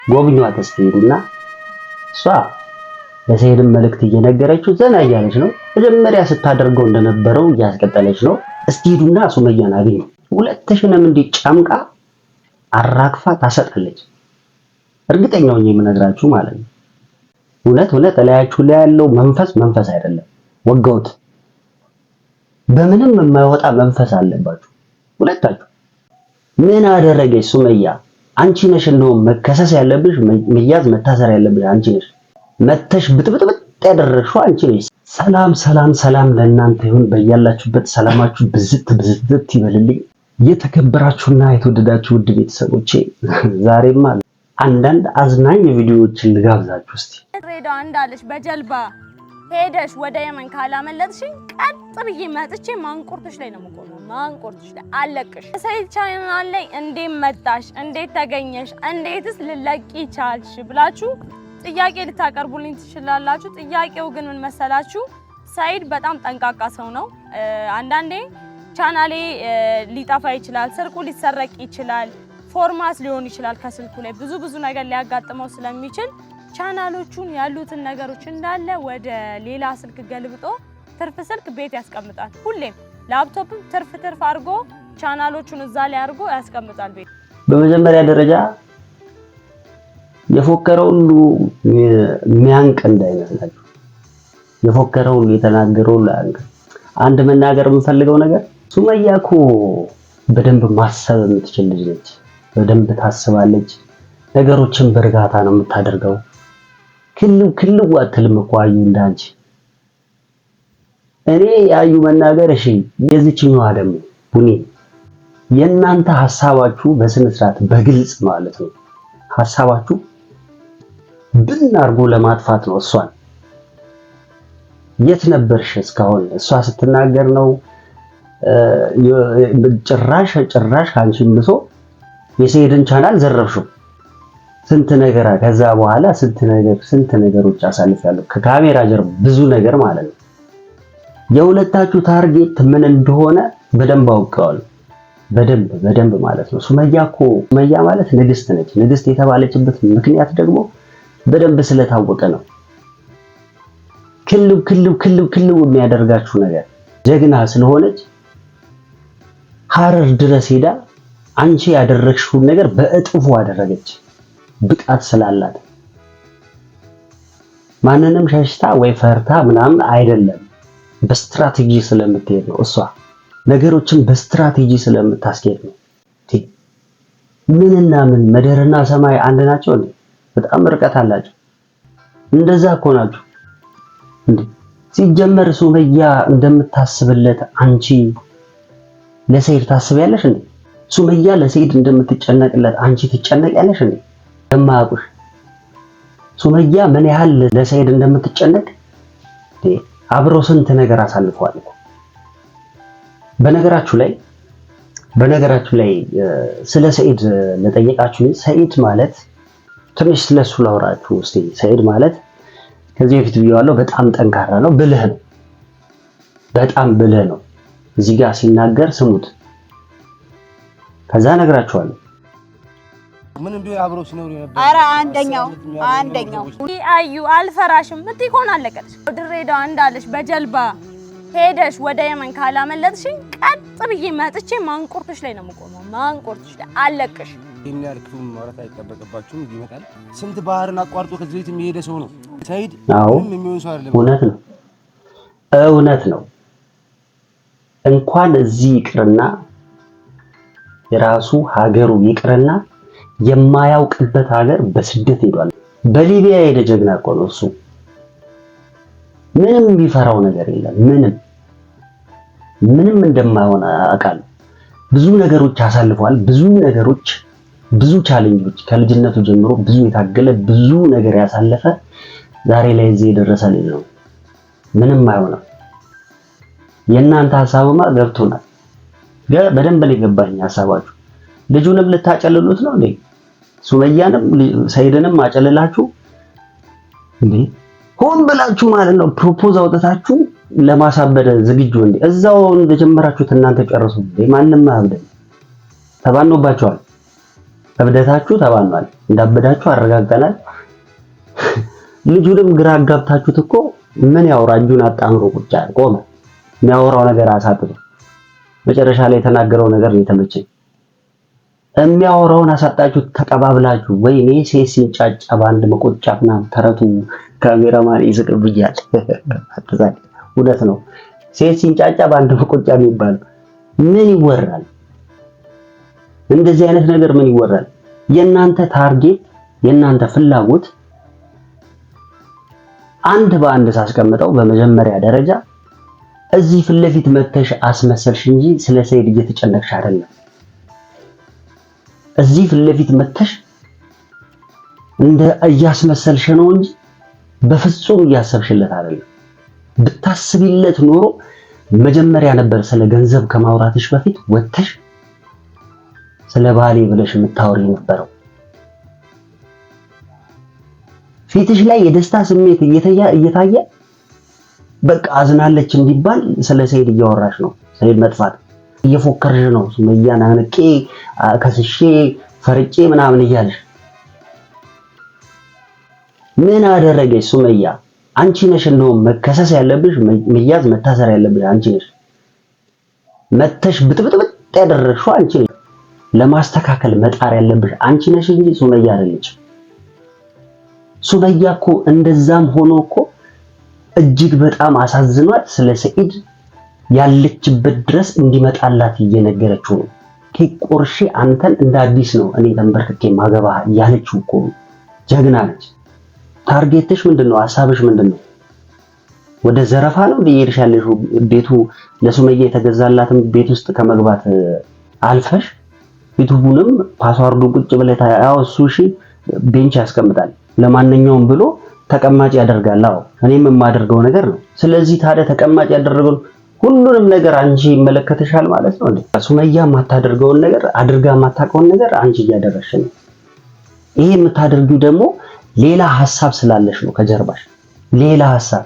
ጎብኟት እስቲ ሄዱና እሷ ለሰይድም መልእክት እየነገረችው ዘና እያለች ነው። መጀመሪያ ስታደርገው እንደነበረው እያስቀጠለች ነው። እስቲ ሄዱና ሱመያን አግኙ። ሁለትሽንም እንዲጫምቃ አራግፋ ታሰጣለች። እርግጠኛው ነኝ የምነግራችሁ ማለት ነው። እውነት እላያችሁ ላይ ያለው መንፈስ አይደለም። ወጋውት በምንም የማይወጣ መንፈስ አለባችሁ ሁለታችሁ። ምን አደረገች ሱመያ? አንቺ ነሽ እንደውም መከሰስ ያለብሽ፣ መያዝ መታሰር ያለብሽ አንቺ ነሽ። መተሽ ብጥብጥብጥ ያደረግሽው አንቺ ነሽ። ሰላም ለእናንተ ይሁን። በያላችሁበት ሰላማችሁ ብዝት ይበልልኝ። የተከበራችሁና የተወደዳችሁ ውድ ቤተሰቦቼ ዛሬማ አንዳንድ አዝናኝ ቪዲዮዎችን ልጋብዛችሁ እስቲ። ሬዳው እንዳለሽ በጀልባ ሄደሽ ወደ የመን ካላመለጥሽኝ ቀጥ ብዬ መጥቼ ማንቁርትሽ ላይ ነው የምቆመው። ማንቁርትሽ ላይ አለቅሽ። ሰይድ ቻናል ላይ እንዴት መጣሽ? እንዴት ተገኘሽ? እንዴትስ ልለቂ ቻልሽ? ብላችሁ ጥያቄ ልታቀርቡልኝ ትችላላችሁ። ጥያቄው ግን ምን መሰላችሁ? ሰይድ በጣም ጠንቃቃ ሰው ነው። አንዳንዴ ቻናሌ ሊጠፋ ይችላል፣ ስልኩ ሊሰረቅ ይችላል፣ ፎርማት ሊሆን ይችላል፣ ከስልኩ ላይ ብዙ ነገር ሊያጋጥመው ስለሚችል ቻናሎቹን ያሉትን ነገሮች እንዳለ ወደ ሌላ ስልክ ገልብጦ ትርፍ ስልክ ቤት ያስቀምጣል። ሁሌም ላፕቶፕም ትርፍ አድርጎ ቻናሎቹን እዛ ላይ አድርጎ ያስቀምጣል ቤት። በመጀመሪያ ደረጃ የፎከረው ሁሉ የሚያንቅ እንዳይመስላችሁ። የፎከረው ሁሉ የተናገረው ላንቅ። አንድ መናገር የምፈልገው ነገር ሱመያ እኮ በደንብ ማሰብ የምትችል ልጅ ነች። በደንብ ታስባለች። ነገሮችን በእርጋታ ነው የምታደርገው። ክልው አትልም እኮ አዩ እንዳንቺ። እኔ ያዩ መናገር እሺ፣ የዚህኛዋ ደግሞ ቡኒ የእናንተ ሐሳባችሁ በስነ ስርዓት በግልጽ ማለት ነው። ሐሳባችሁ ብን አድርጎ ለማጥፋት ነው እሷን። የት ነበርሽ እስካሁን? እሷ ስትናገር ነው ጭራሽ አንቺን ብሶ የሰይድን ቻናል ዘረፍሽው። ስንት ነገር ከዛ በኋላ ስንት ነገሮች አሳልፊያለሁ ከካሜራ ጀርባ ብዙ ነገር ማለት ነው። የሁለታችሁ ታርጌት ምን እንደሆነ በደንብ አውቀዋለሁ። በደንብ ማለት ነው። ሱመያ ማለት ንግስት ነች። ንግስት የተባለችበት ምክንያት ደግሞ በደንብ ስለታወቀ ነው። ክልው የሚያደርጋችሁ ነገር ጀግና ስለሆነች ሐረር ድረስ ሄዳ አንቺ ያደረግሽውን ነገር በእጥፉ አደረገች። ብቃት ስላላት ማንንም ሸሽታ ወይ ፈርታ ምናምን አይደለም። በስትራቴጂ ስለምትሄድ ነው። እሷ ነገሮችን በስትራቴጂ ስለምታስኬድ ነው። ምንና ምን ምድርና ሰማይ አንድ ናቸው እንዴ? በጣም ርቀት አላቸው። እንደዛ እኮ ናቸው እንዴ? ሲጀመር ሱመያ እንደምታስብለት አንቺ ለሰይድ ታስቢያለሽ እንዴ? ሱመያ ለሰይድ እንደምትጨነቅለት አንቺ ትጨነቂያለሽ እንዴ? የማያውቁሽ ሱመያ ምን ያህል ለሰይድ እንደምትጨነቅ አብረው ስንት ነገር አሳልፈዋል እኮ። በነገራችሁ ላይ ስለ ሰይድ ለጠየቃችሁ ሰይድ ማለት ትንሽ ስለሱ ላውራችሁ እስቲ። ሰይድ ማለት ከዚህ በፊት ብየዋለሁ፣ በጣም ጠንካራ ነው፣ ብልህ ነው። በጣም ብልህ ነው። እዚህ ጋር ሲናገር ስሙት፣ ከዛ ነግራችኋለሁ። ምንም ቢሆን አብረው ሲኖሩ ነበር። ኧረ አንደኛው አዩ አልፈራሽም ምት ይሆን አለቀልሽ። ድሬዳዋ እንዳለሽ በጀልባ ሄደሽ ወደ የመን ካላመለጥሽኝ ቀጥ ብዬ መጥቼ ማንቁርትሽ ላይ ነው የምቆመው። ማንቁርትሽ ላይ አለቅሽ። ይሄን ያልኩት ማውራት አይጠበቅባችሁም። ይመጣል። ስንት ባህርን አቋርጦ ከዚህ ቤት የሚሄድ ሰው ነው ሰይድ። ምንም የሚሆን ሰው አይደለም። እውነት ነው። እንኳን እዚህ ይቅርና የራሱ ሀገሩ ይቅርና የማያውቅበት ሀገር በስደት ሄዷል። በሊቢያ ሄደ ጀግና እኮ ነው እሱ። ምንም የሚፈራው ነገር የለም። ምንም እንደማይሆን አውቃለሁ። ብዙ ነገሮች አሳልፈዋል። ብዙ ቻሌንጆች ከልጅነቱ ጀምሮ ብዙ የታገለ ብዙ ነገር ያሳለፈ ዛሬ ላይ እዚህ የደረሰ ልጅ ነው። ምንም አይሆንም። የእናንተ ሐሳብማ ገብቶናል። በደንብ ነው የገባኝ ሐሳባችሁ። ልጁንም ልታጨልሉት ነው እንዴ? ሱመያንም ሰይድንም አጨልላችሁ እንዴ? ሆን ብላችሁ ማለት ነው። ፕሮፖዝ አውጥታችሁ ለማሳበደ ዝግጁ እንዴ? እዛው እንደጀመራችሁት እናንተ ጨርሱ እንዴ? ማንም አብደ ተባኖባችኋል። እብደታችሁ ተባኗል። እንዳበዳችሁ አረጋግጠናል። ልጁንም ግራ አጋብታችሁት እኮ ምን ያወራ እጁን አጣምሮ ቁጭ አለ ቆመ። የሚያወራው ነገር አሳጥቶ መጨረሻ ላይ የተናገረው ነገር ነው የተመቸኝ። የሚያወራውን አሳጣችሁ ተቀባብላችሁ። ወይኔ ሴት ሲንጫጫ በአንድ መቆጫ ምናምን ተረቱ ካሜራማን ይስቅብኛል። አትዛኝ እውነት ነው። ሴት ሲንጫጫ በአንድ መቆጫ የሚባል ምን ይወራል? እንደዚህ አይነት ነገር ምን ይወራል? የእናንተ ታርጌት የእናንተ ፍላጎት አንድ በአንድ ሳስቀምጠው በመጀመሪያ ደረጃ እዚህ ፊት ለፊት መተሽ አስመሰልሽ እንጂ ስለ ሰይድ እየተጨነቅሽ አይደለም። እዚህ ፊት ለፊት መተሽ እንደ እያስመሰልሽ ነው እንጂ በፍጹም እያሰብሽለት አይደለም። ብታስቢለት ኖሮ መጀመሪያ ነበር ስለ ገንዘብ ከማውራትሽ በፊት ወተሽ ስለ ባሌ ብለሽ የምታወሪ ነበረው። ፊትሽ ላይ የደስታ ስሜት እየታየ በቃ አዝናለች እንዲባል ስለ ሰይድ እያወራሽ ነው። ሰይድ መጥፋት እየፎከርሽ ነው። ሱመያን አንቄ ከስሼ ፈርጬ ምናምን እያልሽ ምን አደረገች ሱመያ? አንቺ ነሽ እንደውም መከሰስ ያለብሽ፣ መያዝ መታሰር ያለብሽ አንቺ ነሽ። መተሽ ብጥብጥብጥ ያደረግሽው አንቺ ነሽ። ለማስተካከል መጣር ያለብሽ አንቺ ነሽ እንጂ ሱመያ አይደለች። ሱመያ እኮ እንደዛም ሆኖ እኮ እጅግ በጣም አሳዝኗት ስለ ሰኢድ ያለችበት ድረስ እንዲመጣላት እየነገረችው ነው። ከቆርሺ አንተን እንደ አዲስ ነው እኔ ተንበርክኬ ማገባ ያለችው እኮ ጀግና ነች። ታርጌትሽ ምንድነው? ሐሳብሽ ምንድነው? ወደ ዘረፋ ነው እየሄድሽ ያለሽው? ቤቱ ለሱመያ የተገዛላትን ቤት ውስጥ ከመግባት አልፈሽ ዩቲዩብንም ፓስዋርዱን ቁጭ ብለህ ያው እሱ እሺ ቤንች ያስቀምጣል ለማንኛውም ብሎ ተቀማጭ ያደርጋል። አዎ እኔም የማደርገው ነገር ነው። ስለዚህ ታዲያ ተቀማጭ ያደረገው ሁሉንም ነገር አንቺ ይመለከተሻል ማለት ነው እንዴ? ሱመያ የማታደርገውን ነገር አድርጋ የማታውቀውን ነገር አንቺ እያደረግሽ ነው። ይሄ የምታደርጊው ደግሞ ሌላ ሐሳብ ስላለሽ ነው ከጀርባሽ ሌላ ሐሳብ።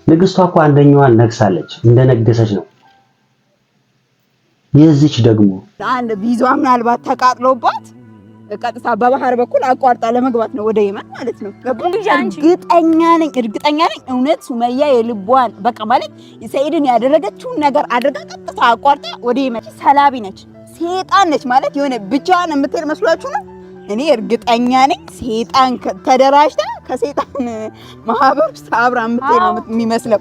ንግስቷ እኮ አንደኛዋን ነግሳለች፣ እንደነገሰች ነው። የዚች ደግሞ አንድ ቪዛ ምናልባት ተቃጥሎባት ቀጥታ በባህር በኩል አቋርጣ ለመግባት ነው ወደ የመን ማለት ነው። እርግጠኛ ነኝ እውነት ሱመያ የልቧን በቃ ማለት ሰኢድን ያደረገችውን ነገር አድርጋ ቀጥታ አቋርጣ ወደ የመን። ሰላቢ ነች፣ ሴጣን ነች ማለት የሆነ ብቻዋን የምትሄድ መስሏችሁ ነው? እኔ እርግጠኛ ነኝ ሴጣን ተደራጅታ ከሴጣን ማህበር ውስጥ አብራ የምትሄድ ነው የሚመስለው።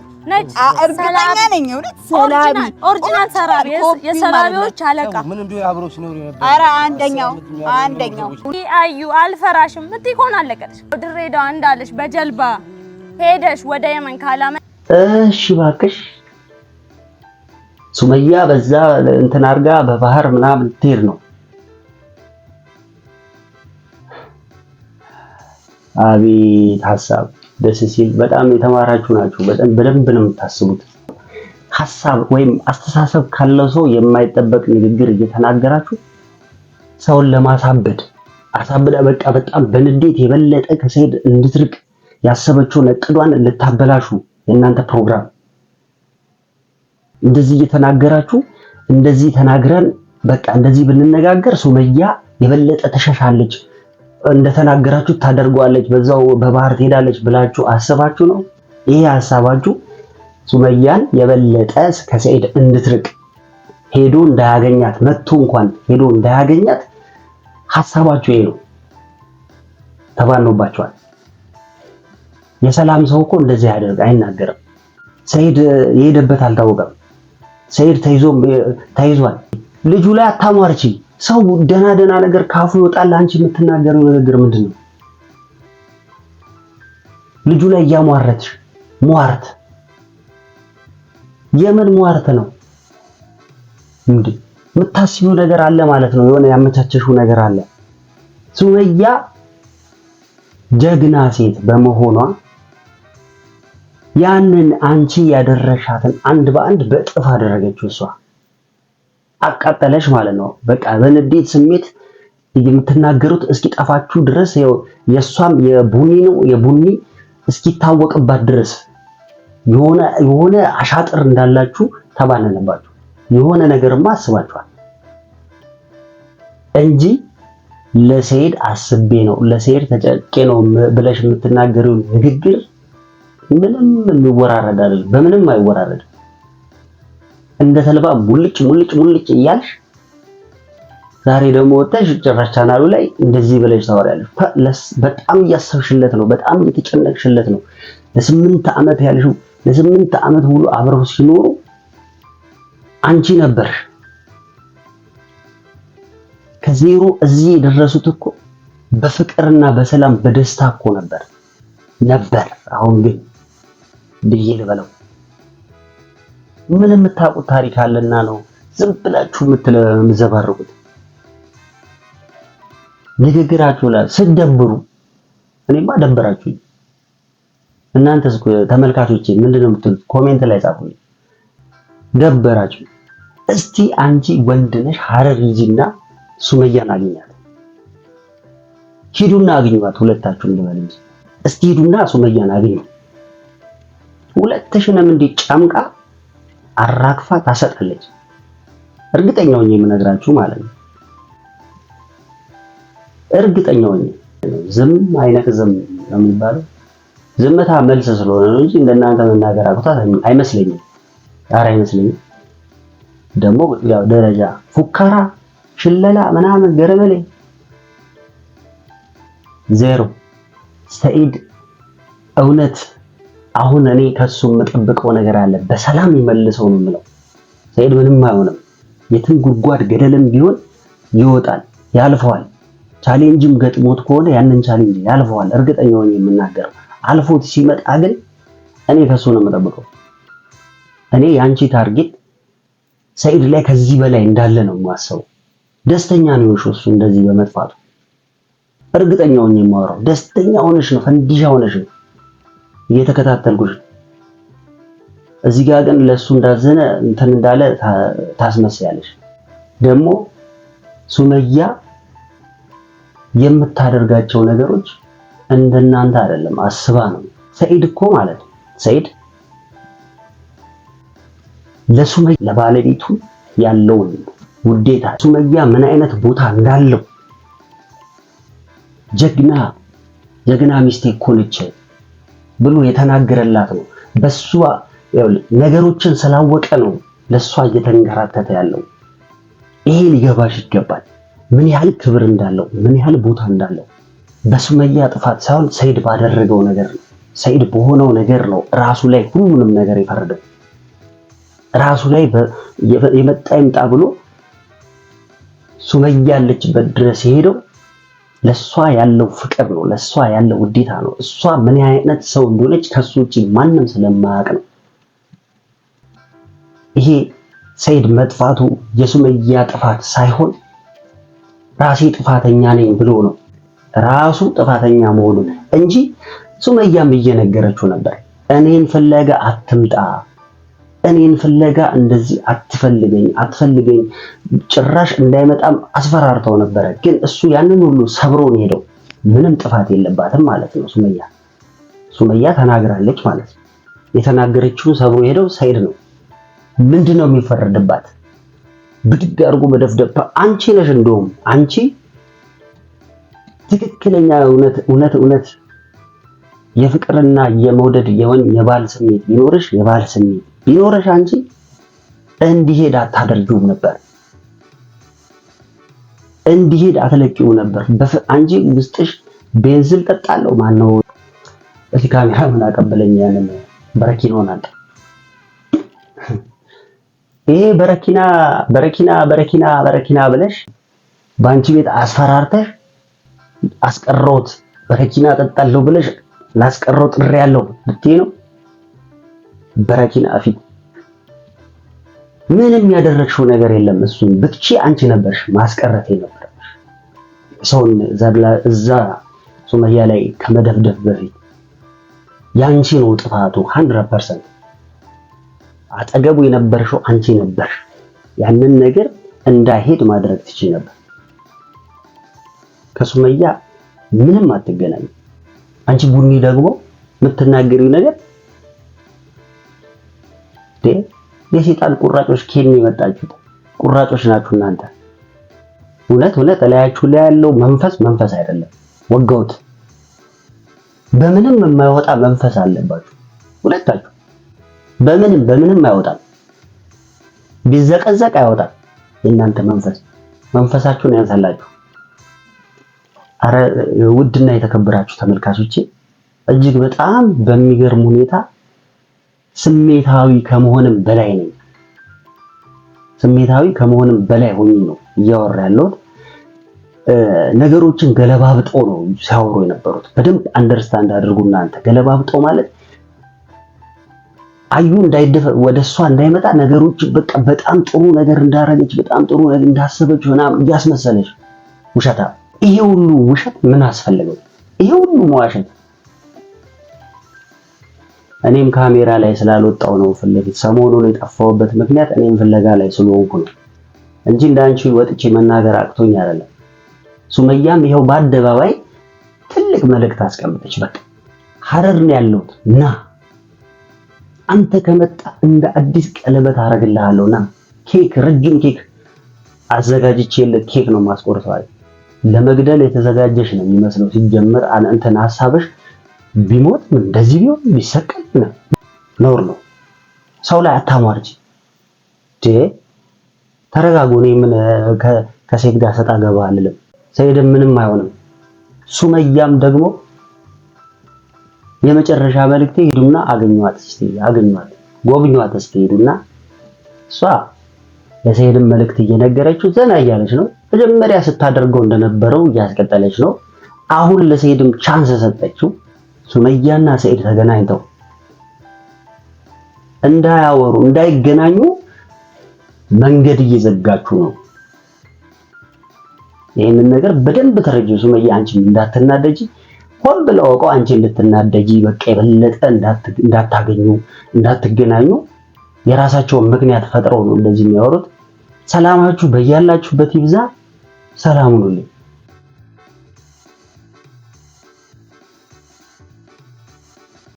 እርግጠኛ ነኝ እውነት ሰላቢ ኦሪጂናል ሰራቢ የሰራቢዎች አለቃ ምን እንደው አብሮ ሲኖር ነበር። ኧረ አንደኛው አዩ አልፈራሽም ብትይ እኮ አለቀች። ድሬዳዋ እንዳለሽ በጀልባ ሄደሽ ወደ የመን ካላመ እሺ እባክሽ ሱመያ በዛ እንትን አድርጋ በባህር ምናምን ትሄድ ነው። አቤት ሐሳብ ደስ ሲል። በጣም የተማራችሁ ናችሁ። በደንብ ነው የምታስቡት። ሐሳብ ወይም አስተሳሰብ ካለው ሰው የማይጠበቅ ንግግር እየተናገራችሁ ሰውን ለማሳበድ አሳብዳ በቃ በጣም በንዴት የበለጠ ከሰኢድ እንድትርቅ ያሰበችውን እቅዷን ልታበላሹ የእናንተ ፕሮግራም። እንደዚህ እየተናገራችሁ እንደዚህ ተናግረን በቃ እንደዚህ ብንነጋገር ሱመያ የበለጠ ተሻሻለች እንደተናገራችሁ ታደርጓለች፣ በዛው በባህር ትሄዳለች ብላችሁ አስባችሁ ነው። ይሄ ሐሳባችሁ ሱመያን የበለጠ ከሰኢድ እንድትርቅ ሄዶ እንዳያገኛት መጥቶ እንኳን ሄዶ እንዳያገኛት ሐሳባችሁ ይሄ ነው። ተባኖባችኋል። የሰላም ሰው እኮ እንደዚህ ያደርግ አይናገርም። ሰኢድ የሄደበት አልታወቀም። ሰኢድ ተይዟል። ልጁ ላይ አታሟርቺ። ሰው ደና ነገር ካፉ ይወጣል። አንቺ የምትናገረው ነገር ምንድነው? ልጁ ላይ ያሟረትሽ ሟርት የምን ሟርት ነው እንዴ? የምታስቢው ነገር አለ ማለት ነው። የሆነ ያመቻቸሽው ነገር አለ። ሱመያ ጀግና ሴት በመሆኗ ያንን አንቺ ያደረሻትን አንድ በአንድ በጥፍ አደረገችው። እሷ አቃጠለሽ ማለት ነው። በቃ በንዴት ስሜት የምትናገሩት እስኪጠፋችሁ ድረስ የሷም የቡኒ እስኪታወቅባት ድረስ የሆነ አሻጥር እንዳላችሁ ተባነነባችሁ። የሆነ ነገርማ አስባችኋል። እንጂ ለሰይድ አስቤ ነው ለሰይድ ተጨቄ ነው ብለሽ የምትናገሪው ንግግር ምንም የሚወራረድ አይደለም። በምንም አይወራረድ። እንደ ተልባ ሙልጭ እያልሽ ዛሬ ደግሞ ወጣሽ ጭራሽ ቻናሉ ላይ እንደዚህ ብለሽ ታወሪያለሽ። በጣም እያሰብሽለት ነው። በጣም እየተጨነቅሽለት ነው። ለ8 ዓመት ያልሽው ለ8 ዓመት ሙሉ አብረው ሲኖሩ አንቺ ነበርሽ። ከዜሮ እዚህ የደረሱት እኮ በፍቅርና በሰላም በደስታ እኮ ነበር። አሁን ግን ብዬ ልበለው ምን የምታውቁት ታሪክ አለና ነው ዝም ብላችሁ የምትዘባርቁት? ንግግራችሁ ላይ ስትደብሩ እኔማ ደበራችሁኝ። እናንተስ ተመልካቾቼ ምንድነው የምትሉት? ኮሜንት ላይ ጻፉልኝ። ደበራችሁ። እስቲ አንቺ ወንድ ነሽ ሐረር ሂጂና ሱመያን አግኛት። ሂዱና አግኙት ሁለታችሁም ልበል እንጂ እስቲ ሂዱና ሱመያን አግኙ። ሁለትሽንም ጫምቃ አራግፋ ታሰጣለች። እርግጠኛው ነኝ የምነግራችሁ ማለት ነው። እርግጠኛው ነኝ። ዝም አይነቅዝም ነው የሚባለው። ዝምታ መልስ ስለሆነ ነው እንጂ እንደናንተ መናገር አቅቷት አይመስለኝም። ኧረ አይመስለኝም። ደግሞ ያው ደረጃ ፉከራ፣ ሽለላ ምናምን ገረመሌ ዜሮ። ሰኢድ እውነት አሁን እኔ ከሱ የምጠብቀው ነገር አለ። በሰላም ይመልሰው ነው የምለው። ሰኢድ ምንም አይሆንም። የትን ጉድጓድ ገደልም ቢሆን ይወጣል፣ ያልፈዋል። ቻሌንጅም ገጥሞት ከሆነ ያንን ቻሌንጅ ያልፈዋል። እርግጠኛ ነኝ የምናገረው። አልፎት ሲመጣ ግን እኔ ከሱ ነው የምጠብቀው። እኔ ያንቺ ታርጌት ሰኢድ ላይ ከዚህ በላይ እንዳለ ነው የማስበው። ደስተኛ ነው እሱ እንደዚህ በመጥፋቱ። እርግጠኛው ነኝ የማወራው። ደስተኛ ሆነሽ ነው፣ ፈንዲሻ ሆነሽ ነው እየተከታተልኩሽ። እዚህ ጋር ግን ለሱ እንዳዘነ እንትን እንዳለ ታስመስያለሽ። ደግሞ ሱመያ የምታደርጋቸው ነገሮች እንደናንተ አይደለም፣ አስባ ነው። ሰኢድ እኮ ማለት ሰኢድ ለሱመያ ለባለቤቱ ያለውን ውዴታ ሱመያ ምን አይነት ቦታ እንዳለው ጀግና ሚስቴ እኮ ነች ብሎ የተናገረላት ነው። በሷ ነገሮችን ስላወቀ ነው ለሷ እየተንከራተተ ያለው። ይሄ ሊገባሽ ይገባል። ምን ያህል ክብር እንዳለው፣ ምን ያህል ቦታ እንዳለው በሱመያ ጥፋት ሳይሆን ሰኢድ ባደረገው ነገር ነው። ሰኢድ በሆነው ነገር ነው ራሱ ላይ ሁሉንም ነገር የፈረደው። ራሱ ላይ የመጣ ይምጣ ብሎ ሱመያ ያለችበት ድረስ የሄደው ለሷ ያለው ፍቅር ነው፣ ለሷ ያለው ውዴታ ነው። እሷ ምን አይነት ሰው እንደሆነች ከሱ ውጪ ማንም ስለማያውቅ ነው። ይሄ ሰኢድ መጥፋቱ የሱመያ ጥፋት ሳይሆን ራሴ ጥፋተኛ ነኝ ብሎ ነው ራሱ ጥፋተኛ መሆኑን እንጂ ሱመያም እየነገረችው ነበር። እኔን ፍለጋ አትምጣ፣ እኔን ፍለጋ እንደዚህ አትፈልገኝ ጭራሽ እንዳይመጣም አስፈራርተው ነበረ። ግን እሱ ያንን ሁሉ ሰብሮን ሄደው ምንም ጥፋት የለባትም ማለት ነው። ሱመያ ተናግራለች ማለት ነው። የተናገረችውን ሰብሮ ሄደው ሰኢድ ነው። ምንድነው የሚፈረድባት? ብድግ አድርጎ በደፍደፍ አንቺ ነሽ። እንደውም አንቺ ትክክለኛ እውነት የፍቅርና የመውደድ የባል ስሜት ቢኖርሽ አንቺ እንዲሄድ አታደርጊውም ነበር፣ እንዲሄድ አትለቂው ነበር። አንቺ ውስጥሽ ቤንዚል ጠጣለው ማነው እዚህ ካሜራ ምን አቀበለኝ? ያንን በረኪናውን አጣ። ይሄ በረኪና ብለሽ በአንቺ ቤት አስፈራርተሽ አስቀረውት። በረኪና ጠጣለው ብለሽ ላስቀረው ጥሪ ያለው ብትይ ነው። በረኪና ፊት ምንም ያደረግሽው ነገር የለም። እሱን ብትቺ አንቺ ነበርሽ ማስቀረት የነበረሽ። ሰውን እዛ ሱመያ ላይ ከመደፍደፍ በፊት ያንቺ ነው ጥፋቱ 100%። አጠገቡ የነበርሽው አንቺ ነበርሽ። ያንን ነገር እንዳይሄድ ማድረግ ትችይ ነበር። ከሱመያ ምንም አትገናኝ። አንቺ ቡኒ ደግሞ የምትናገሪው ነገር የሰይጣን ቁራጮች ከኔ የመጣችሁት ቁራጮች ናችሁ እናንተ። እውነት እላያችሁ ላይ ያለው መንፈስ አይደለም። ወጋውት በምንም የማይወጣ መንፈስ አለባችሁ ሁለታችሁ። በምንም አይወጣም። ቢዘቀዘቅ አይወጣም። የእናንተ መንፈሳችሁን ያንሳላችሁ። አረ ውድና የተከበራችሁ ተመልካቾቼ እጅግ በጣም በሚገርም ሁኔታ ስሜታዊ ከመሆንም በላይ ነኝ። ስሜታዊ ከመሆንም በላይ ሆኜ ነው እያወራ ያለሁት። ነገሮችን ገለባብጦ ነው ሲያወሩ የነበሩት። በደንብ አንደርስታንድ አድርጉ እናንተ። ገለባብጦ ማለት አዩ ወደ እሷ እንዳይመጣ ነገሮች በቃ በጣም ጥሩ ነገር እንዳረገች በጣም ጥሩ ነገር እንዳሰበች ምናምን እያስመሰለች ውሸታ። ይሄ ሁሉ ውሸት ምን አስፈልገው? ይሄ ሁሉ መዋሸት። እኔም ካሜራ ላይ ስላልወጣው ነው ፍለፊት ሰሞኑን የጠፋሁበት ምክንያት እኔም ፍለጋ ላይ ስለሆንኩ ነው እንጂ እንዳንቺ ወጥቼ መናገር አቅቶኝ አይደለም። ሱመያም ይሄው በአደባባይ ትልቅ መልእክት አስቀምጠች። በቃ ሐረር ነው ያለሁት ና አንተ ከመጣ እንደ አዲስ ቀለበት አረግልሃለሁና ኬክ፣ ረጅም ኬክ አዘጋጅቼልህ ኬክ ነው ማስቆርጠው። ለመግደል የተዘጋጀሽ ነው የሚመስለው ሲጀመር። እንትን ሐሳብሽ ቢሞት ምን እንደዚህ ቢሆን ቢሰቀል ነውር ነው። ሰው ላይ አታሟርጂ። ተረጋጉ። እኔ ምን ከሴት ጋር ሰጣ ገባ አልልም። ሰይድም ምንም አይሆንም። ሱመያም ደግሞ የመጨረሻ መልእክቴ ሄዱና አገኙዋት፣ ጎብኙዋት እስቲ ሄዱና። እሷ ለሰይድም መልእክት እየነገረችው ዘና እያለች ነው። መጀመሪያ ስታደርገው እንደነበረው እያስቀጠለች ነው። አሁን ለሰይድም ቻንስ ሰጠችው። ሱመያና ሰይድ ተገናኝተው እንዳያወሩ እንዳይገናኙ መንገድ እየዘጋችሁ ነው። ይሄንን ነገር በደንብ ተረጂ ሱመያ። አንቺ እንዳትናደጂ ሆን ብለው አውቀው አንቺ እንድትናደጂ በቃ የበለጠ እንዳትገናኙ የራሳቸውን ምክንያት ፈጥረው ነው እንደዚህ የሚያወሩት። ሰላማችሁ በያላችሁበት ይብዛ። ሰላም ሁኑልኝ።